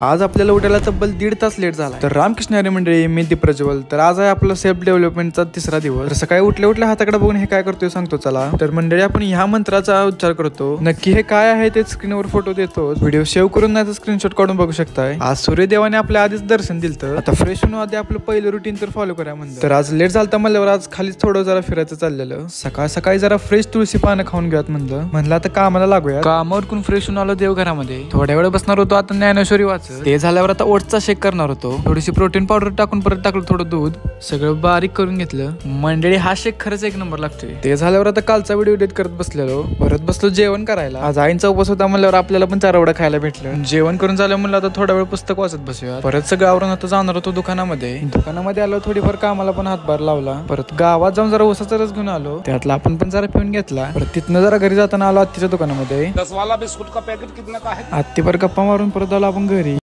आज आपल्याला उठायला तब्बल 1.5 तास लेट झाला। तर रामकृष्ण हरी मंडळी, मी दीप प्रज्वल। तर आज आहे आपला सेल्फ डेव्हलपमेंटचा 3रा दिवस। तर सकाळी उठल्या हाताकडे बघून हे काय करतोय सांगतो चला। तर मंडळी, आपण ह्या मंत्राचा उच्चार करतो। नक्की हे काय आहे ते स्क्रीनवर फोटो देतो। व्हिडिओ सेव्ह करून नाही तर स्क्रीनशॉट काढून बघू शकताय। आज सूर्यदेवाने आपल्या आधीच दर्शन दिलं। आता फ्रेश होऊन आधी आपलं पहिलं रुटीन तर फॉलो करा म्हणलं। तर आज लेट झालता म्हणल्यावर आज खालीच थोडं जरा फिरायचं चाललेलं। सकाळी जरा फ्रेश तुळशी पानं खाऊन घेऊयात म्हणलं आता कामाला लागूया। कामावर कोण फ्रेश होऊन आलो देवघरामध्ये। थोड्या वेळ बसणार होतो आता ज्ञानेश्वरी वाचत। ते झाल्यावर आता ओट्सचा शेक करणार होतो। थोडीशी प्रोटीन पावडर टाकून परत टाकलं थोडं दूध, सगळं बारीक करून घेतलं। मंडळी, हा शेक खरंच एक नंबर लागतोय। ते झाल्यावर आता कालचा व्हिडिओ एडिट करत बसलेलो। परत बसलो जेवण करायला। आज आईंचा उपवास होता म्हणल्यावर आपल्याला पण चारवडा खायला भेटलं। जेवण करून झालं म्हणलं आता थोडा वेळ पुस्तक वाचत बसूया। परत सगळं आवरून आता जाणार होतो दुकानामध्ये आलो। थोडीफार कामाला पण हातभार लावला। परत गावात जाऊन जरा उसाचा रस घेऊन आलो। त्यातला आपण पण जरा पिऊन घेतला। परत तिथनं जरा घरी जाताना आलो आत्तीच्या दुकानामध्ये। 10 वाला बिस्कुट का पैकेट कितना का है? आत्तीवर गप्पा मारून परत आलो आपण घरी।